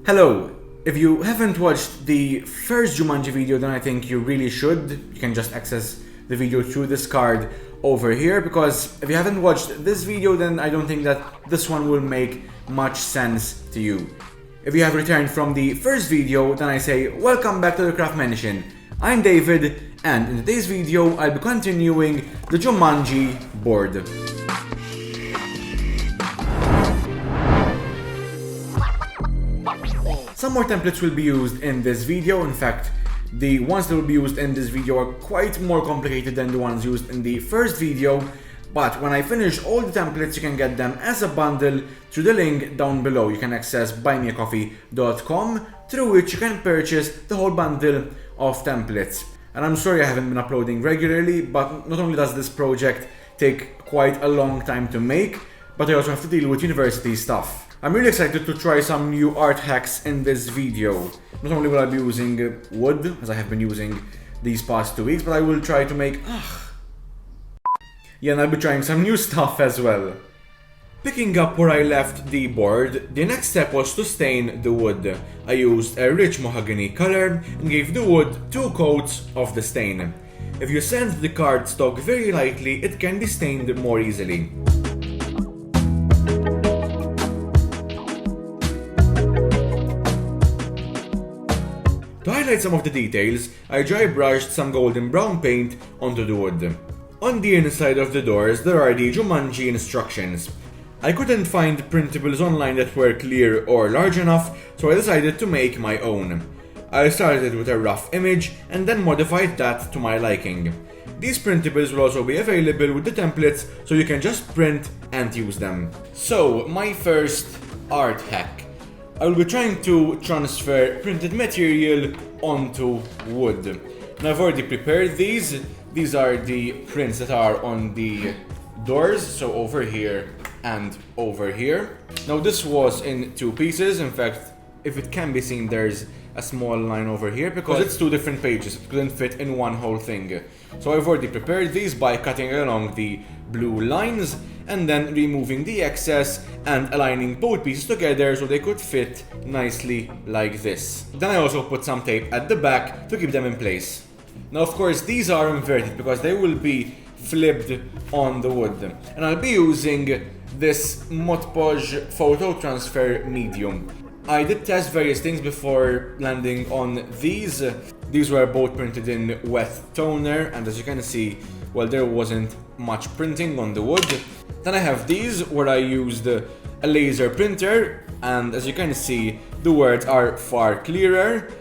Hello! If you haven't watched the first Jumanji video, then I think you really should. You can just access the video through this card over here, because if you haven't watched this video, then I don't think that this one will make much sense to you. If you have returned from the first video, then I say welcome back to the Craft Mansion. I'm David, and in today's video I'll be continuing the Jumanji board. Some more templates will be used in this video. In fact, the ones that will be used in this video are quite more complicated than the ones used in the first video, but when I finish all the templates you can get them as a bundle through the link down below. You can access buymeacoffee.com, through which you can purchase the whole bundle of templates. And I'm sorry I haven't been uploading regularly, but not only does this project take quite a long time to make, but I also have to deal with university stuff. I'm really excited to try some new art hacks in this video. Not only will I be using wood, as I have been using these past 2 weeks, but I will try to make... and I'll be trying some new stuff as well. Picking up where I left the board, the next step was to stain the wood. I used a rich mahogany color and gave the wood 2 coats of the stain. If you sand the cardstock very lightly, it can be stained more easily. To highlight some of the details, I dry brushed some golden brown paint onto the wood. On the inside of the doors there are the Jumanji instructions. I couldn't find printables online that were clear or large enough, so I decided to make my own. I started with a rough image and then modified that to my liking. These printables will also be available with the templates, so you can just print and use them. So, my first art hack. I will be trying to transfer printed material onto wood. And I've already prepared these. These are the prints that are on the doors, so over here and over here. Now this was in 2 pieces. In fact, if it can be seen, there's a small line over here because it's 2 different pages. It couldn't fit in one whole thing. So I've already prepared these by cutting along the blue lines and then removing the excess and aligning both pieces together so they could fit nicely like this. Then I also put some tape at the back to keep them in place. Now of course these are inverted because they will be flipped on the wood. And I'll be using this Mod Podge photo transfer medium. I did test various things before landing on these. These were both printed in wet toner, and as you can see, well, there wasn't much printing on the wood. Then I have these where I used a laser printer, and as you can see, the words are far clearer.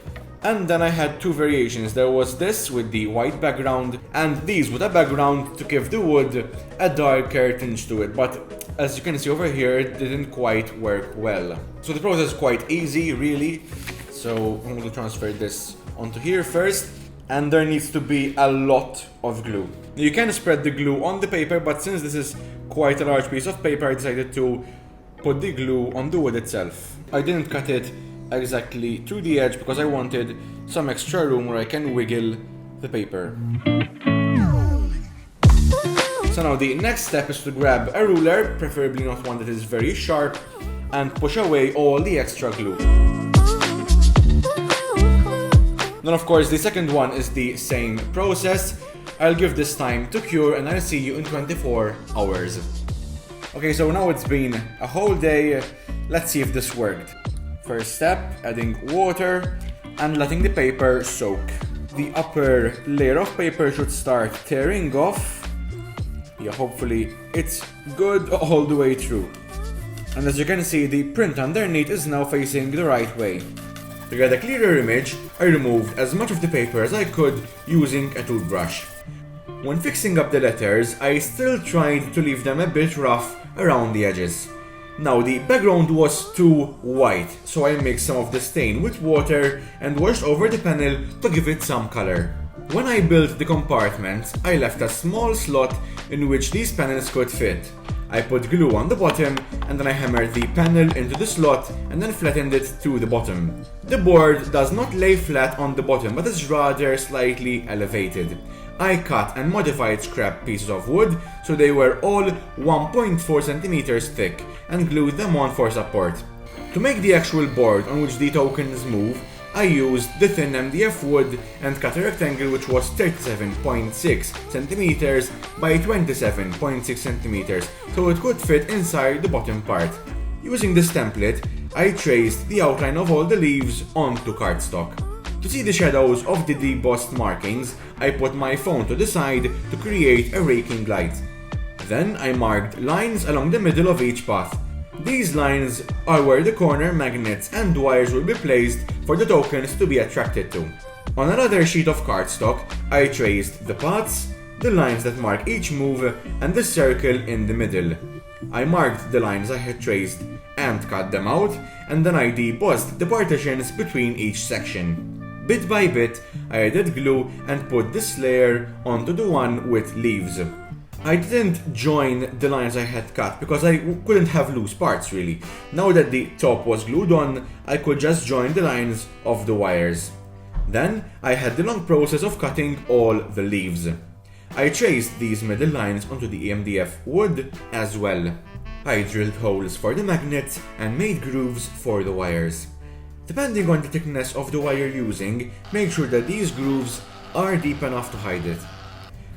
And then I had 2 variations. There was this with the white background and these with a background to give the wood a darker tinge to it, but as you can see over here, it didn't quite work well. So the process is quite easy, really. So I'm going to transfer this onto here first, and there needs to be a lot of glue. You can spread the glue on the paper, but since this is quite a large piece of paper, I decided to put the glue on the wood itself. I didn't cut it exactly to the edge because I wanted some extra room where I can wiggle the paper. So now the next step is to grab a ruler, preferably not one that is very sharp, and push away all the extra glue. Then of course the second one is the same process. I'll give this time to cure and I'll see you in 24 hours. Okay, so now it's been a whole day. Let's see if this worked. First step, adding water and letting the paper soak. The upper layer of paper should start tearing off. Yeah, hopefully it's good all the way through. And as you can see, the print underneath is now facing the right way. To get a clearer image, I removed as much of the paper as I could using a toothbrush. When fixing up the letters, I still tried to leave them a bit rough around the edges. Now the background was too white, so I mixed some of the stain with water and washed over the panel to give it some color. When I built the compartments, I left a small slot in which these panels could fit. I put glue on the bottom and then I hammered the panel into the slot and then flattened it to the bottom. The board does not lay flat on the bottom but is rather slightly elevated. I cut and modified scrap pieces of wood so they were all 1.4 centimeters thick and glued them on for support. To make the actual board on which the tokens move, I used the thin MDF wood and cut a rectangle which was 37.6 cm by 27.6 cm, so it could fit inside the bottom part. Using this template, I traced the outline of all the leaves onto cardstock. To see the shadows of the debossed markings, I put my phone to the side to create a raking light. Then I marked lines along the middle of each path. These lines are where the corner magnets and wires will be placed for the tokens to be attracted to. On another sheet of cardstock, I traced the paths, the lines that mark each move, and the circle in the middle. I marked the lines I had traced and cut them out, and then I debossed the partitions between each section. Bit by bit, I added glue and put this layer onto the one with leaves. I didn't join the lines I had cut because I couldn't have loose parts really. Now that the top was glued on, I could just join the lines of the wires. Then I had the long process of cutting all the leaves. I traced these middle lines onto the MDF wood as well. I drilled holes for the magnets and made grooves for the wires. Depending on the thickness of the wire you're using, make sure that these grooves are deep enough to hide it.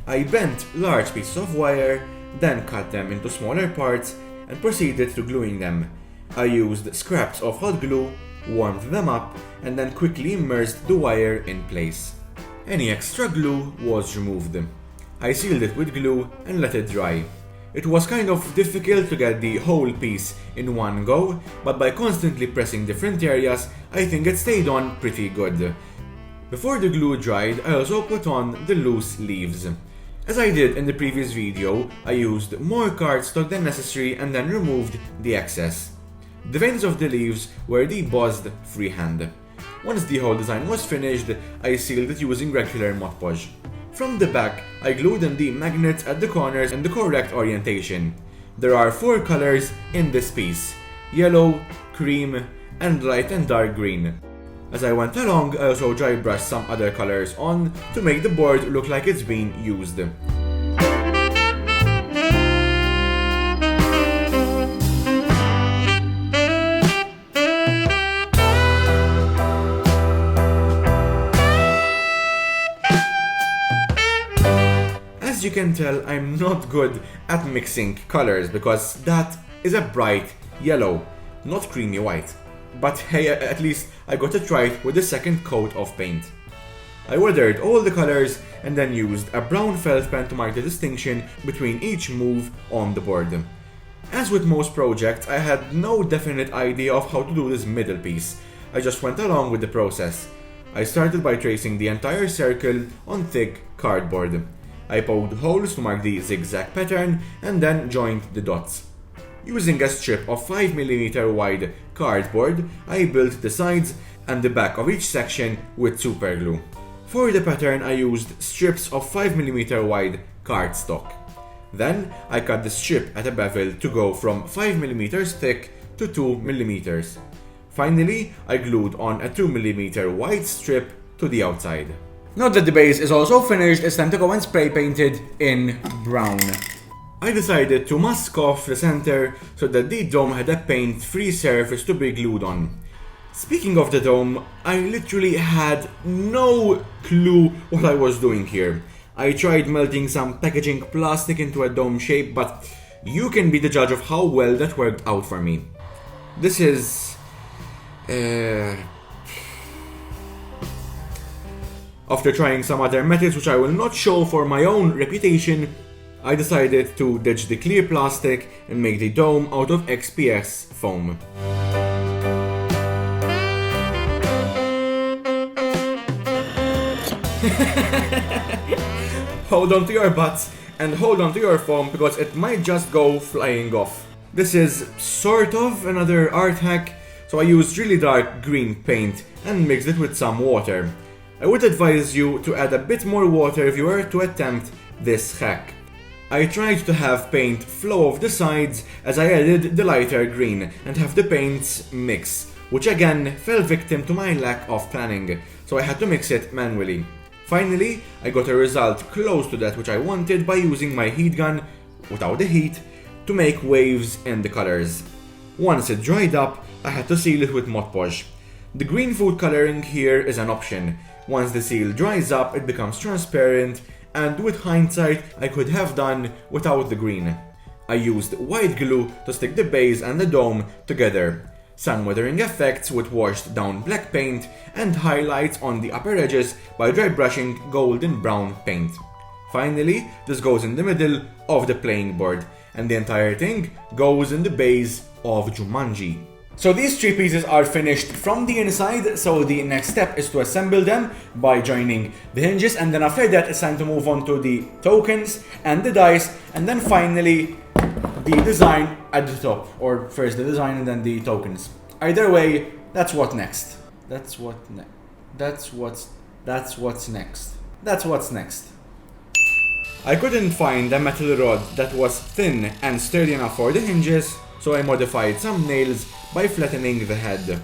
I bent large pieces of wire, then cut them into smaller parts and proceeded to gluing them. I used scraps of hot glue, warmed them up, and then quickly immersed the wire in place. Any extra glue was removed. I sealed it with glue and let it dry. It was kind of difficult to get the whole piece in one go, but by constantly pressing different areas, I think it stayed on pretty good. Before the glue dried, I also put on the loose leaves. As I did in the previous video, I used more cardstock than necessary and then removed the excess. The veins of the leaves were debossed freehand. Once the whole design was finished, I sealed it using regular Mod Podge. From the back, I glued in the magnets at the corners in the correct orientation. There are 4 colors in this piece: yellow, cream, and light and dark green. As I went along, I also dry brushed some other colors on to make the board look like it's been used. As you can tell, I'm not good at mixing colors because that is a bright yellow, not creamy white. But hey, at least I got to try it with the second coat of paint. I weathered all the colors and then used a brown felt pen to mark the distinction between each move on the board. As with most projects, I had no definite idea of how to do this middle piece. I just went along with the process. I started by tracing the entire circle on thick cardboard. I poked holes to mark the zigzag pattern and then joined the dots. Using a strip of 5mm wide cardboard, I built the sides and the back of each section with superglue. For the pattern, I used strips of 5mm wide cardstock. Then, I cut the strip at a bevel to go from 5mm thick to 2mm. Finally, I glued on a 2mm wide strip to the outside. Now that the base is also finished, it's time to go and spray paint it in brown. I decided to mask off the center so that the dome had a paint-free surface to be glued on. Speaking of the dome, I literally had no clue what I was doing here. I tried melting some packaging plastic into a dome shape, but you can be the judge of how well that worked out for me. This is... After trying some other methods which I will not show for my own reputation, I decided to ditch the clear plastic and make the dome out of XPS foam. Hold on to your butts and hold on to your foam because it might just go flying off. This is sort of another art hack, so I used really dark green paint and mixed it with some water. I would advise you to add a bit more water if you were to attempt this hack. I tried to have paint flow off the sides as I added the lighter green and have the paints mix, which again fell victim to my lack of planning, so I had to mix it manually. Finally, I got a result close to that which I wanted by using my heat gun, without the heat, to make waves in the colors. Once it dried up, I had to seal it with Mod Podge. The green food coloring here is an option. Once the seal dries up, it becomes transparent, and with hindsight, I could have done without the green. I used white glue to stick the base and the dome together. Sun weathering effects with washed down black paint, and highlights on the upper edges by dry brushing golden brown paint. Finally, this goes in the middle of the playing board, and the entire thing goes in the base of Jumanji. So these three pieces are finished from the inside, so the next step is to assemble them by joining the hinges, and then after that it's time to move on to the tokens and the dice, and then finally the design at the top, or first the design and then the tokens. Either way, that's what's next. That's what's next. I couldn't find a metal rod that was thin and sturdy enough for the hinges, so I modified some nails by flattening the head.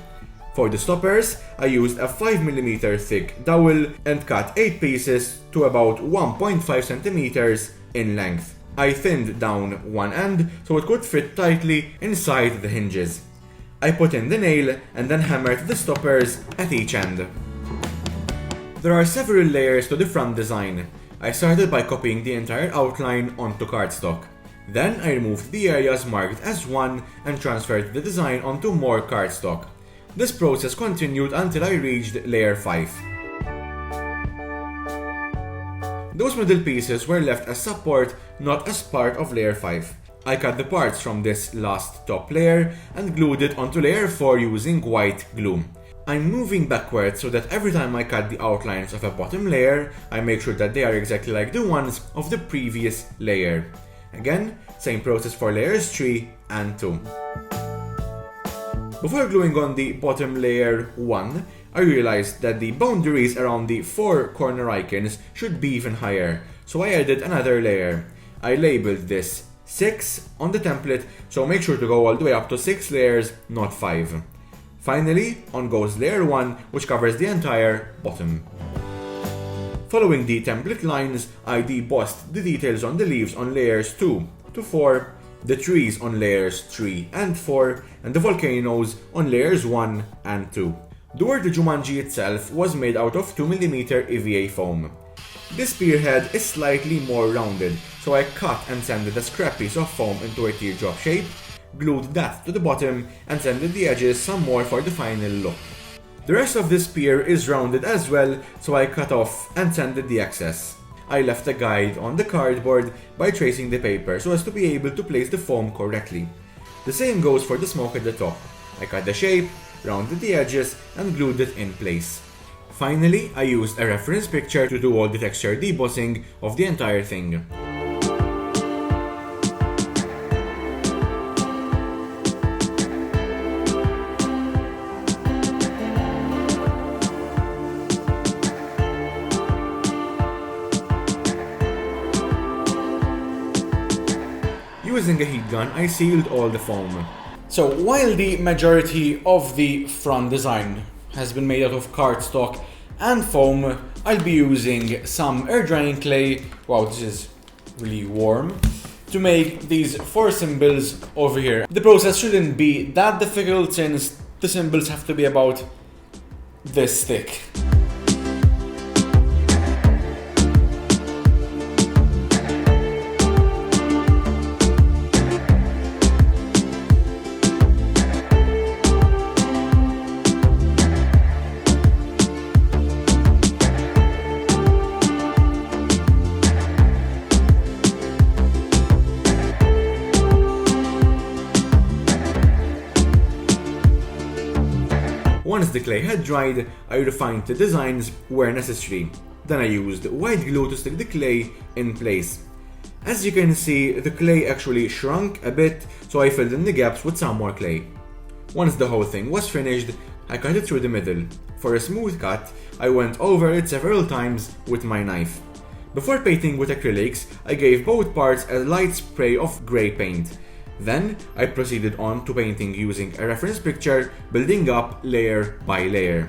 For the stoppers, I used a 5mm thick dowel and cut 8 pieces to about 1.5 cm in length. I thinned down one end so it could fit tightly inside the hinges. I put in the nail and then hammered the stoppers at each end. There are several layers to the front design. I started by copying the entire outline onto cardstock. Then I removed the areas marked as 1 and transferred the design onto more cardstock. This process continued until I reached layer 5. Those middle pieces were left as support, not as part of layer 5. I cut the parts from this last top layer and glued it onto layer 4 using white glue. I'm moving backwards so that every time I cut the outlines of a bottom layer, I make sure that they are exactly like the ones of the previous layer. Again, same process for layers 3 and 2. Before gluing on the bottom layer 1, I realized that the boundaries around the 4 corner icons should be even higher, so I added another layer. I labeled this 6 on the template, so make sure to go all the way up to 6 layers, not 5. Finally, on goes layer 1, which covers the entire bottom. Following the template lines, I debossed the details on the leaves on layers 2 to 4, the trees on layers 3 and 4, and the volcanoes on layers 1 and 2. The word Jumanji itself was made out of 2mm EVA foam. This spearhead is slightly more rounded, so I cut and sanded a scrap piece of foam into a teardrop shape, glued that to the bottom, and sanded the edges some more for the final look. The rest of the spear is rounded as well, so I cut off and sanded the excess. I left a guide on the cardboard by tracing the paper so as to be able to place the foam correctly. The same goes for the smoke at the top. I cut the shape, rounded the edges, and glued it in place. Finally, I used a reference picture to do all the texture debossing of the entire thing. Using a heat gun, I sealed all the foam. So while the majority of the front design has been made out of cardstock and foam, I'll be using some air drying clay, wow, this is really warm, to make these 4 symbols over here. The process shouldn't be that difficult since the symbols have to be about this thick. Once the clay had dried, I refined the designs where necessary. Then I used white glue to stick the clay in place. As you can see, the clay actually shrunk a bit, so I filled in the gaps with some more clay. Once the whole thing was finished, I cut it through the middle. For a smooth cut, I went over it several times with my knife. Before painting with acrylics, I gave both parts a light spray of grey paint. Then, I proceeded on to painting using a reference picture, building up layer by layer.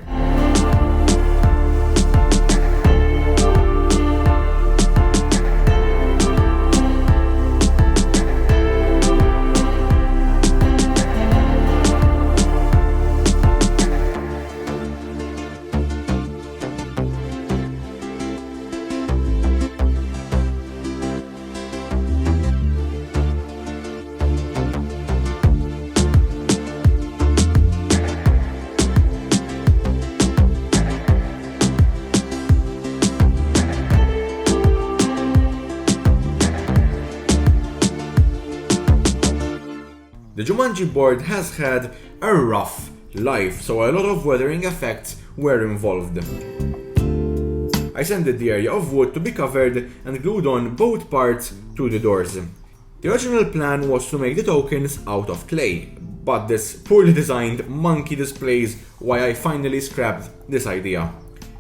The Jumanji board has had a rough life, so a lot of weathering effects were involved. I sanded the area of wood to be covered and glued on both parts to the doors. The original plan was to make the tokens out of clay, but this poorly designed monkey displays why I finally scrapped this idea.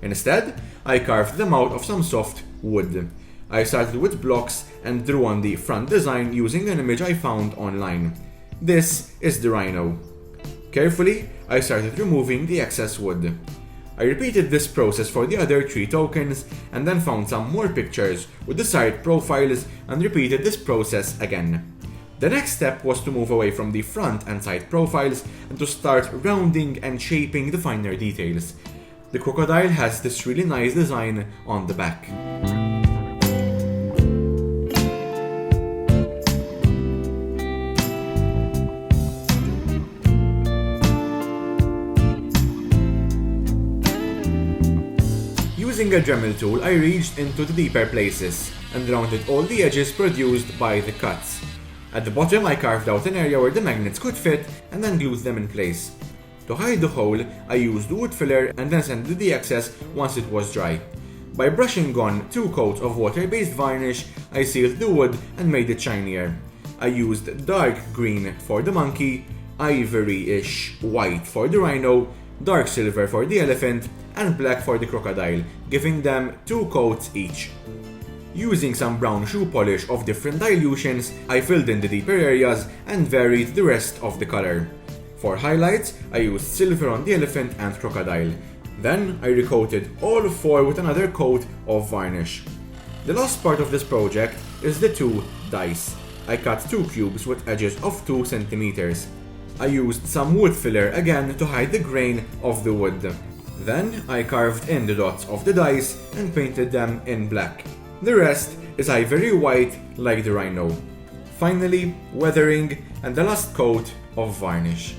Instead, I carved them out of some soft wood. I started with blocks and drew on the front design using an image I found online. This is the rhino. Carefully, I started removing the excess wood. I repeated this process for the other 3 tokens and then found some more pictures with the side profiles and repeated this process again. The next step was to move away from the front and side profiles and to start rounding and shaping the finer details. The crocodile has this really nice design on the back. Using a Dremel tool, I reached into the deeper places and rounded all the edges produced by the cuts. At the bottom, I carved out an area where the magnets could fit and then glued them in place. To hide the hole, I used wood filler and then sanded the excess once it was dry. By brushing on 2 coats of water-based varnish, I sealed the wood and made it shinier. I used dark green for the monkey, ivory-ish white for the rhino, dark silver for the elephant, and black for the crocodile, giving them 2 coats each. Using some brown shoe polish of different dilutions, I filled in the deeper areas and varied the rest of the color. For highlights, I used silver on the elephant and crocodile. Then I recoated all 4 with another coat of varnish. The last part of this project is the 2 dice. I cut 2 cubes with edges of 2 centimeters. I used some wood filler again to hide the grain of the wood. Then I carved in the dots of the dice and painted them in black. The rest is ivory white like the rhino. Finally, weathering and the last coat of varnish.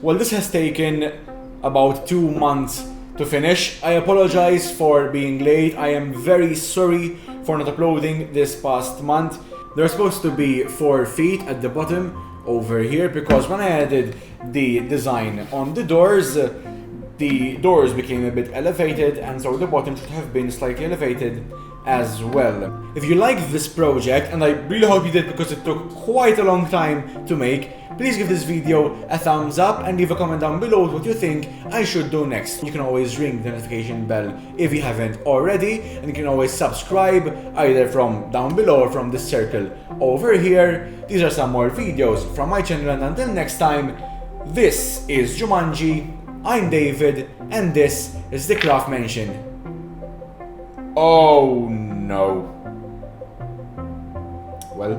Well, this has taken about 2 months to finish. I apologize for being late. I am very sorry for not uploading this past month. There's supposed to be 4 feet at the bottom over here because when I added the design on the doors became a bit elevated, and so the bottom should have been slightly elevated as well. If you liked this project, and I really hope you did because it took quite a long time to make, please give this video a thumbs up and leave a comment down below what you think I should do next. You can always ring the notification bell if you haven't already, and you can always subscribe either from down below or from this circle over here. These are some more videos from my channel, and until next time, this is Jumanji, I'm David, and this is the Craft Mansion. Oh no. Well,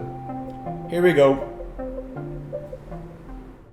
here we go.